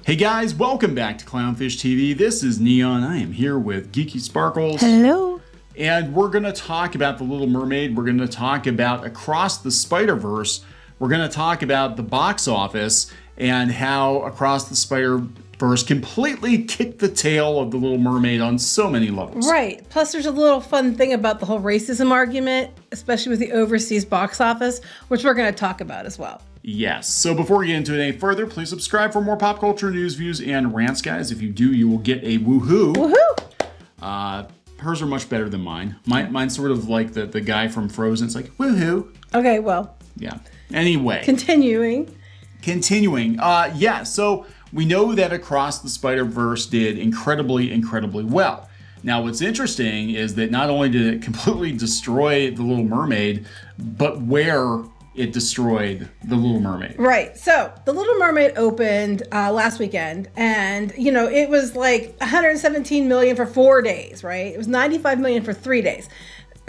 Hey guys, welcome back to Clownfish TV. This is Neon. I am here with Geeky Sparkles. Hello. And we're going to talk about The Little Mermaid. We're going to talk about Across the Spider-Verse. We're going to talk about the box office and how Across the Spider-Verse completely kicked the tail of The Little Mermaid on so many levels. Right. Plus, there's a little fun thing about the whole racism argument, especially with the overseas box office, which we're going to talk about as well. Yes. So before we get into it any further, please subscribe for more pop culture news, views, and rants, guys. If you do, you will get a woohoo. Woohoo! Hers are much better than mine. Mine's sort of like the guy from Frozen. It's like, woohoo. Okay, well. Yeah. Anyway. Continuing. Yeah, so we know that Across the Spider-Verse did incredibly well. Now, what's interesting is that not only did it completely destroy The Little Mermaid, but where it destroyed The Little Mermaid. Right. So The Little Mermaid opened last weekend, and it was like 117 million for 4 days, right? It was 95 million for 3 days.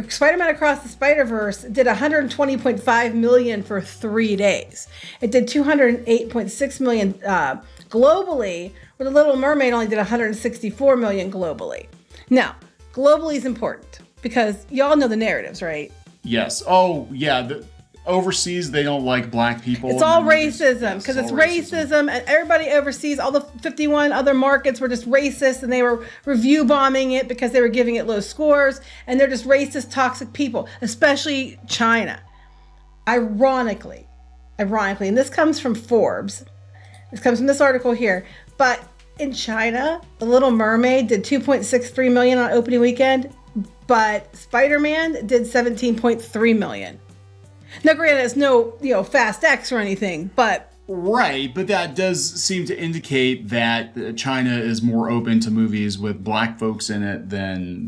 Spider-Man Across the Spider-Verse did 120.5 million for 3 days. It did 208.6 million globally, where The Little Mermaid only did 164 million globally. Now, globally is important because y'all know the narratives, right? Yes. Oh, yeah. Overseas, they don't like black people. It's all racism, because it's racism, and everybody overseas, all the 51 other markets were just racist, and they were review bombing it because they were giving it low scores, and they're just racist, toxic people, especially China. Ironically, and this comes from Forbes. This comes from this article here, but in China, The Little Mermaid did 2.63 million on opening weekend, but Spider-Man did 17.3 million. Now, granted, it's no, Fast X or anything, but... Right, but that does seem to indicate that China is more open to movies with black folks in it than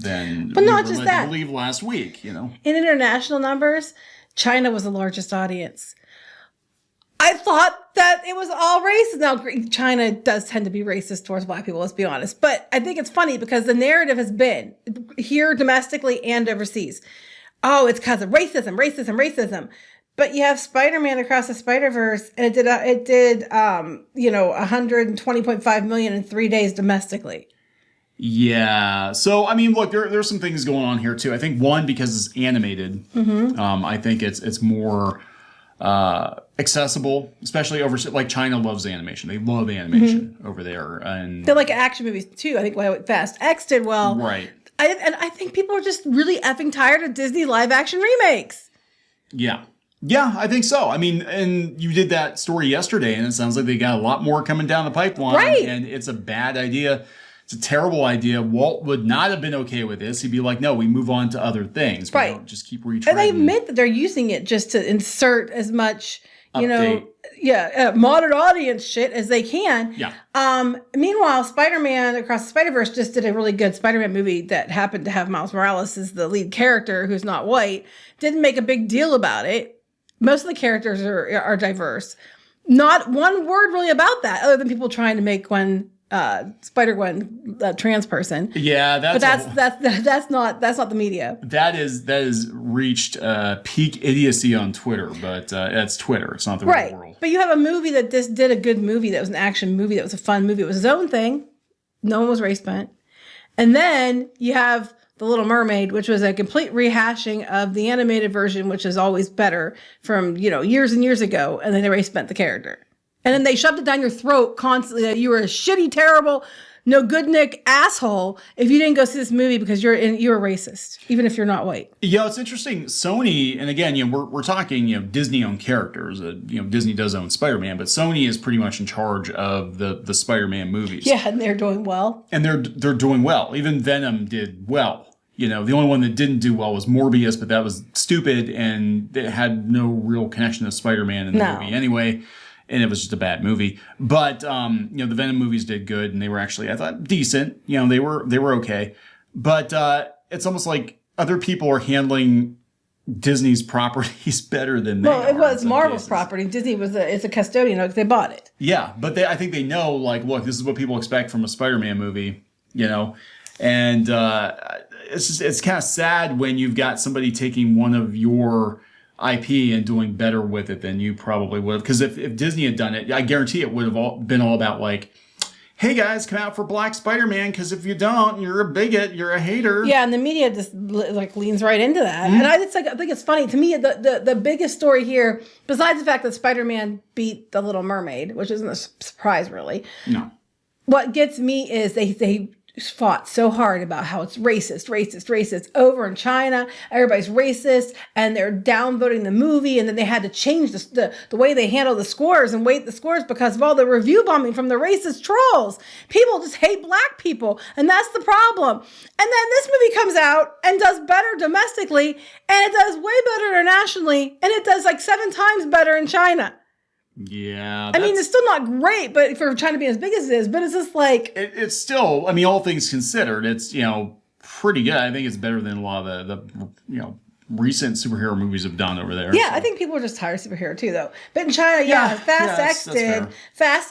but not just that. I believe last week, In international numbers, China was the largest audience. I thought that it was all racist. Now, China does tend to be racist towards black people, let's be honest. But I think it's funny because the narrative has been, here domestically and overseas, oh, it's because of racism. But you have Spider-Man Across the Spider-Verse, and it did 120.5 million in 3 days domestically. Yeah. So, I mean, look, there's some things going on here, too. I think, one, because it's animated, I think it's more accessible, especially overseas. Like, China loves animation. They love animation over there. And they like action movies, too. I think Fast X did well. Right. I think people are just really effing tired of Disney live action remakes. Yeah. Yeah, I think so. I mean, and you did that story yesterday, and it sounds like they got a lot more coming down the pipeline. Right. And it's a bad idea. It's a terrible idea. Walt would not have been okay with this. He'd be like, no, we move on to other things. We don't just keep retreading. And they admit that they're using it just to insert as much, modern audience shit as they can. Yeah. Meanwhile, Spider-Man Across the Spider-Verse just did a really good Spider-Man movie that happened to have Miles Morales as the lead character, who's not white. Didn't make a big deal about it. Most of the characters are diverse. Not one word really about that, other than people trying to make Spider-Gwen a trans person. Yeah, that's not the media. That is reached peak idiocy on Twitter, but that's Twitter. It's not the real world. But you have a movie that just did a good movie, that was an action movie, that was a fun movie. It was his own thing. No one was race bent. And then you have The Little Mermaid, which was a complete rehashing of the animated version, which is always better from, years and years ago. And then they race bent the character. And then they shoved it down your throat constantly that you were a shitty, terrible, no good Nick asshole if you didn't go see this movie because you're a racist, even if you're not white. Yeah, it's interesting. Sony, and again, we're talking, Disney-owned characters. Disney does own Spider-Man, but Sony is pretty much in charge of the Spider-Man movies. Yeah, and they're doing well. And they're doing well. Even Venom did well. The only one that didn't do well was Morbius, but that was stupid, and it had no real connection to Spider-Man in the movie anyway. And it was just a bad movie. But, the Venom movies did good, and they were actually, I thought, decent. They were okay. But it's almost like other people are handling Disney's properties better than they are. Well, it was Marvel's property. Disney it's a custodian because they bought it. Yeah, but I think they know, like, look, this is what people expect from a Spider-Man movie, And it's kind of sad when you've got somebody taking one of your IP and doing better with it than you probably would have. Because if Disney had done it, I guarantee it would have been all about, like, hey guys, come out for Black Spider-Man, because if you don't, you're a bigot, you're a hater. Yeah, and the media just like leans right into that. And I think it's funny. To me, the biggest story here, besides the fact that Spider-Man beat the Little Mermaid, which isn't a surprise really. No. What gets me is they fought so hard about how it's racist over in China. Everybody's racist, and they're downvoting the movie, and then they had to change the way they handle the scores and weight the scores because of all the review bombing from the racist trolls. People just hate black people, and that's the problem. And then this movie comes out and does better domestically, and it does way better internationally, and it does like 7 times better in China. Yeah. I mean, it's still not great, but for China being as big as it is, but it's just like... It's still, I mean, all things considered, it's, pretty good. I think it's better than a lot of the recent superhero movies have done over there. Yeah, so. I think people are just tired of superhero too, though. But in China, Fast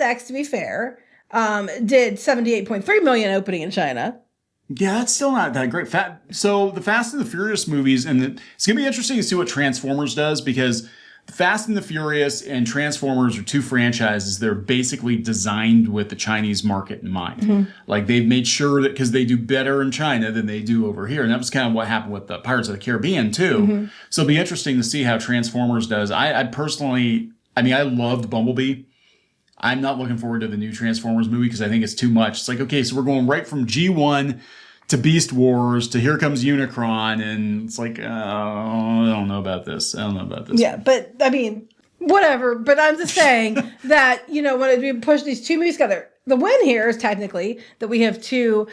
X, to be fair, did $78.3 million opening in China. Yeah, that's still not that great. So the Fast and the Furious movies, and it's going to be interesting to see what Transformers does, because Fast and the Furious and Transformers are 2 franchises that are basically designed with the Chinese market in mind. Mm-hmm. Like, they've made sure that, because they do better in China than they do over here. And that was kind of what happened with the Pirates of the Caribbean, too. Mm-hmm. So it'll be interesting to see how Transformers does. I personally, I loved Bumblebee. I'm not looking forward to the new Transformers movie because I think it's too much. It's like, okay, so we're going right from G1 to Beast Wars to Here Comes Unicron, and it's like, I don't know about this. Yeah, but I mean, whatever. But I'm just saying that, when we push these 2 movies together, the win here is technically that we have 2,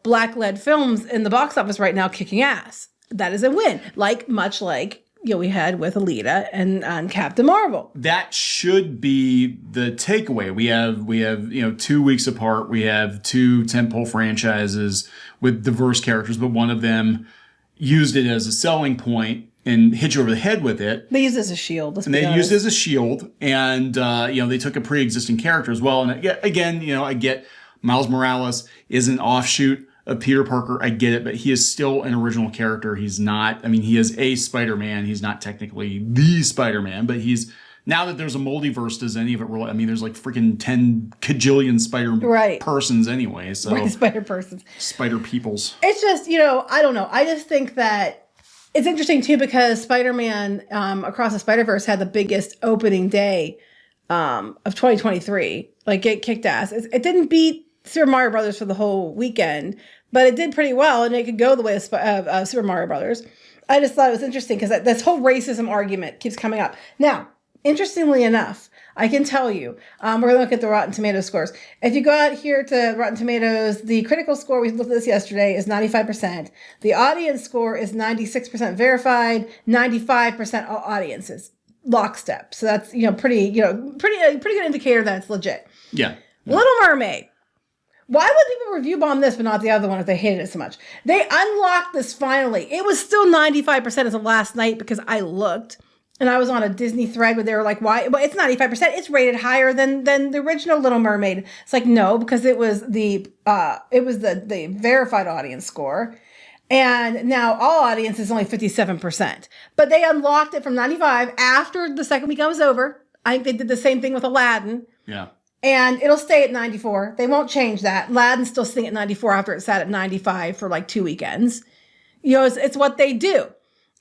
black-led films in the box office right now kicking ass. That is a win. Much like we had with Alita and Captain Marvel. That should be the takeaway. We have 2 weeks apart. We have 2 tentpole franchises with diverse characters, but one of them used it as a selling point and hit you over the head with it. They used it as a shield. Used it as a shield, and they took a pre-existing character as well. And again, I get Miles Morales is an offshoot of Peter Parker. I get it, but he is still an original character. He's not, he is a Spider-Man. He's not technically the Spider-Man, but he's, now that there's a multiverse, does any of it really, there's like freaking 10 kajillion persons anyway. So right, Spider-Persons. Spider-Peoples. It's just, I don't know. I just think that it's interesting too, because Spider-Man Across the Spider-Verse had the biggest opening day of 2023. Like, it kicked ass. It didn't beat Super Mario Brothers for the whole weekend, but it did pretty well, and it could go the way of Super Mario Brothers. I just thought it was interesting because this whole racism argument keeps coming up. Now, interestingly enough, I can tell you, we're going to look at the Rotten Tomatoes scores. If you go out here to Rotten Tomatoes, the critical score, we looked at this yesterday, is 95%. The audience score is 96% verified, 95% all audiences. Lockstep. So that's, pretty good indicator that it's legit. Yeah. Little Mermaid. Why would people review bomb this but not the other one if they hated it so much? They unlocked this finally. It was still 95% as of last night because I looked, and I was on a Disney thread where they were like, why? Well, it's 95%. It's rated higher than the original Little Mermaid. It's like, no, because it was the verified audience score. And now all audience is only 57%. But they unlocked it from 95 after the second weekend was over. I think they did the same thing with Aladdin. Yeah. And it'll stay at 94. They won't change that. Aladdin's still sitting at 94 after it sat at 95 for like 2 weekends. It's what they do.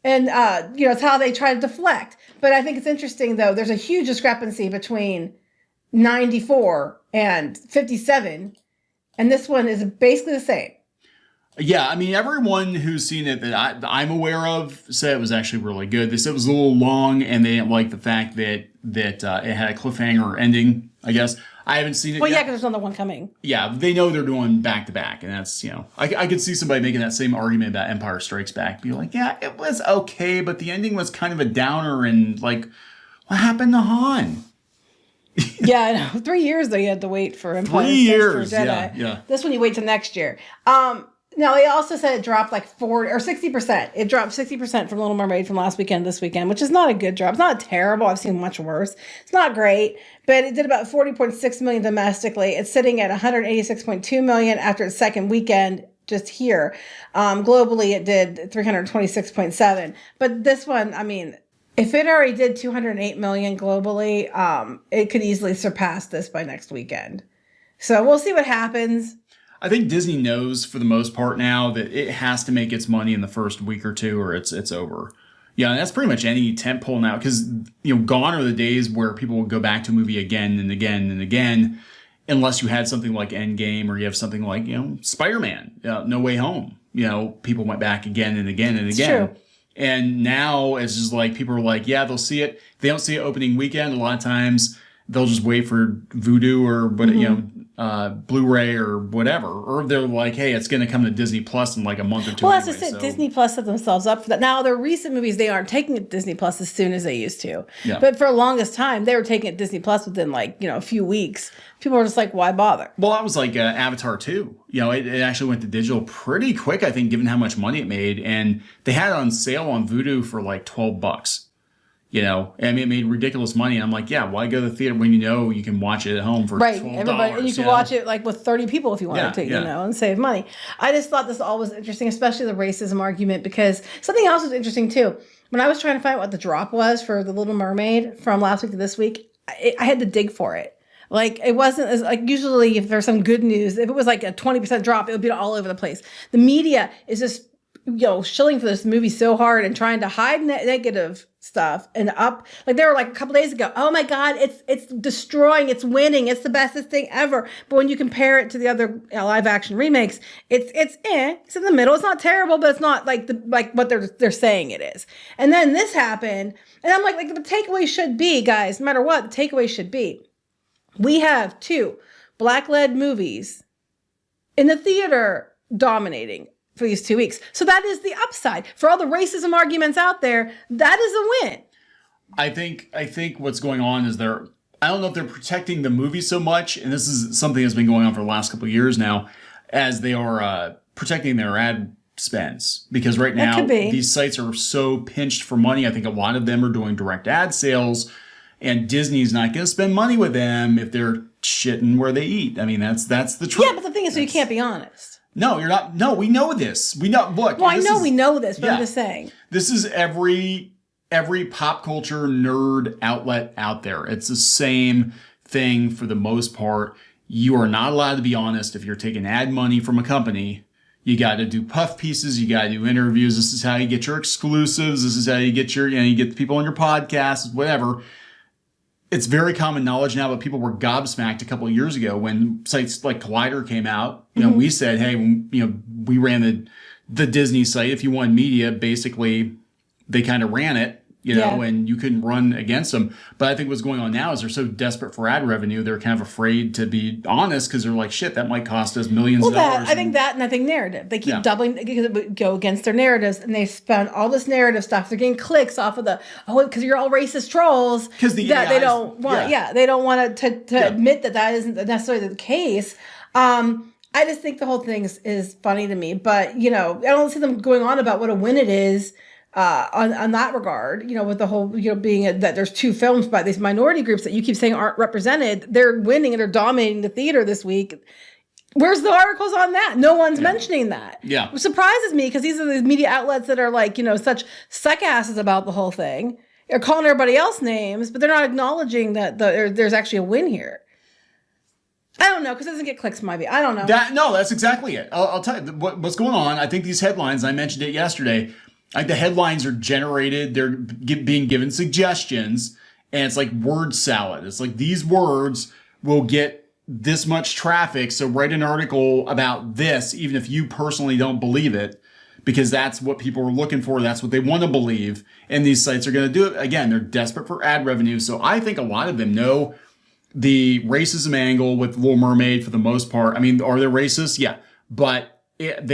And, it's how they try to deflect. But I think it's interesting, though. There's a huge discrepancy between 94 and 57. And this one is basically the same. Yeah, everyone who's seen it that I'm aware of said it was actually really good. They said it was a little long, and they didn't like the fact that it had a cliffhanger ending, I guess. I haven't seen it yet. Yeah, because there's another one coming. Yeah, they know they're doing back-to-back, and that's, I could see somebody making that same argument about Empire Strikes Back. Be like, yeah, it was okay, but the ending was kind of a downer, and, like, what happened to Han? Yeah, I know. 3 years, though, you had to wait for Empire 3 years, for Jedi. Yeah. This one you wait till next year. Now, they also said it dropped like 40 or 60%. It dropped 60% from Little Mermaid from last weekend this weekend, which is not a good drop. It's not terrible. I've seen much worse. It's not great, but it did about 40.6 million domestically. It's sitting at 186.2 million after its second weekend just here. Globally, it did 326.7. But this one, if it already did 208 million globally, it could easily surpass this by next weekend. So we'll see what happens. I think Disney knows for the most part now that it has to make its money in the first week or two or it's over. Yeah, and that's pretty much any tentpole now because, gone are the days where people will go back to a movie again and again and again unless you had something like Endgame or you have something like, Spider-Man, No Way Home. People went back again and again and again. It's true. And now it's just like people are like, yeah, they'll see it. If they don't see it opening weekend, a lot of times they'll just wait for Vudu or Blu-ray or whatever, or they're like, hey, it's going to come to Disney Plus in like a month or two. Well, as I said, Disney Plus set themselves up for that. Now, their recent movies, they aren't taking it to Disney Plus as soon as they used to. Yeah. But for the longest time, they were taking it to Disney Plus within a few weeks. People were just like, why bother? Well, that was like Avatar 2. It actually went to digital pretty quick, I think, given how much money it made. And they had it on sale on Vudu for like $12. It made ridiculous money. And I'm like, yeah, why go to the theater when you can watch it at home for $12? Everybody, and you can watch it like with 30 people if you wanted to, and save money. I just thought this all was interesting, especially the racism argument, because something else was interesting too. When I was trying to find out what the drop was for The Little Mermaid from last week to this week, I had to dig for it. Like, it wasn't as, like, usually if there's some good news, if it was like a 20% drop, it would be all over the place. The media is just, shilling for this movie so hard and trying to hide negative stuff and up. Like, they were like a couple days ago, oh my God, it's destroying, it's winning, it's the bestest thing ever. But when you compare it to the other live action remakes, it's in the middle. It's not terrible, but it's not like what they're saying it is. And then this happened, and I'm like the takeaway should be, guys, no matter what, the takeaway should be, we have 2 Black-led movies in the theater dominating for these 2 weeks. So that is the upside. For all the racism arguments out there, that is a win. I think what's going on is I don't know if they're protecting the movie so much, and this is something that's been going on for the last couple of years now, as they are protecting their ad spends. Because right now, these sites are so pinched for money. I think a lot of them are doing direct ad sales, and Disney's not going to spend money with them if they're shitting where they eat. I mean, that's the truth. Yeah, but the thing is, you can't be honest. No, you're not. No, we know this. We know. Look. Well, I know we know this, but I'm just saying. This is every pop culture nerd outlet out there. It's the same thing for the most part. You are not allowed to be honest if you're taking ad money from a company. You got to do puff pieces. You got to do interviews. This is how you get your exclusives. This is how you get you get the people on your podcasts, whatever. It's very common knowledge now, but people were gobsmacked a couple of years ago when sites like Collider came out. We said, hey, we ran the Disney site. If you want media, basically, they kind of ran it, and you couldn't run against them. But I think what's going on now is they're so desperate for ad revenue, they're kind of afraid to be honest because they're like, shit, that might cost us millions of dollars. I think narrative. They keep doubling, because it would go against their narratives, and they spend all this narrative stuff. They're getting clicks off of because you're all racist trolls. Because they don't want, they don't want to admit that isn't necessarily the case. I just think the whole thing is funny to me, but I don't see them going on about what a win it is. On that regard, with the whole, being that there's 2 films by these minority groups that you keep saying aren't represented, they're winning and they're dominating the theater this week. Where's the articles on that? No one's mentioning that. Yeah. Which surprises me because these are these media outlets that are like, such suckasses about the whole thing. They're calling everybody else names, but they're not acknowledging that there's actually a win here. I don't know, because it doesn't get clicks, maybe. I don't know. That's exactly it. I'll tell you what's going on. I think these headlines, I mentioned it yesterday, like the headlines are generated, they're being given suggestions, and it's like word salad. It's like these words will get this much traffic, so write an article about this, even if you personally don't believe it, because that's what people are looking for, that's what they want to believe, and these sites are going to do it. Again, they're desperate for ad revenue, so I think a lot of them know the racism angle with Little Mermaid for the most part. I mean, are they racist? Yeah, but it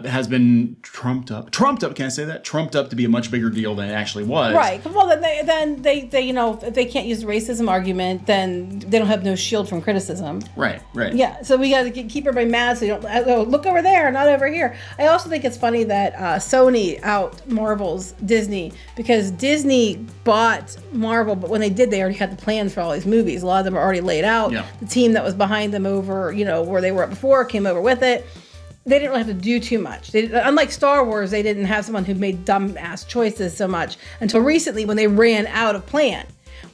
has been trumped up. Can I say that? Trumped up to be a much bigger deal than it actually was. Right. Well, then they if they can't use the racism argument, then they don't have no shield from criticism. Right. Yeah. So we got to keep everybody mad. So you don't look over there, not over here. I also think it's funny that Sony out Marvel's Disney, because Disney bought Marvel, but when they did, they already had the plans for all these movies. A lot of them are already laid out. Yeah. The team that was behind them over, where they were at before, came over with it. They didn't really have to do too much. Unlike Star Wars, they didn't have someone who made dumb-ass choices so much until recently when they ran out of plan.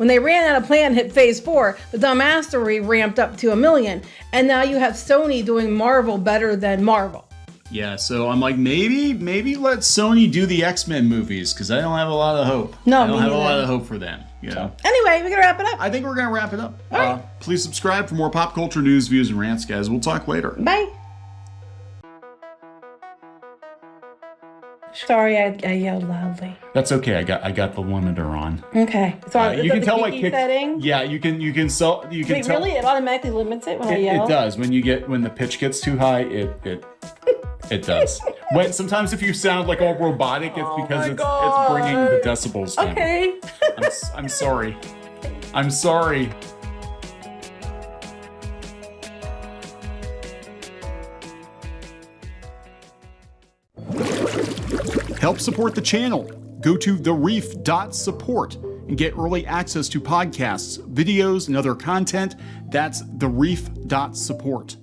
When they ran out of plan, hit phase 4, the dumbassery ramped up to 1 million. And now you have Sony doing Marvel better than Marvel. Yeah, so I'm like, maybe let Sony do the X-Men movies, because I don't have a lot of hope. No, I don't have a lot of hope for them. You know. Anyway, we're going to wrap it up. I think we're going to wrap it up. All right. Please subscribe for more pop culture news, views, and rants, guys. We'll talk later. Bye. Sorry, I yelled loudly. That's okay. I got the limiter on. Okay. So you can tell my kick setting. Yeah, you can Wait, tell. really? It automatically limits it when I yell? It does. When the pitch gets too high, it does. Sometimes if you sound like all robotic, it's because it's bringing the decibels down. Okay. I'm sorry. I'm sorry. Help support the channel. Go to thereef.support and get early access to podcasts, videos, and other content. That's thereef.support.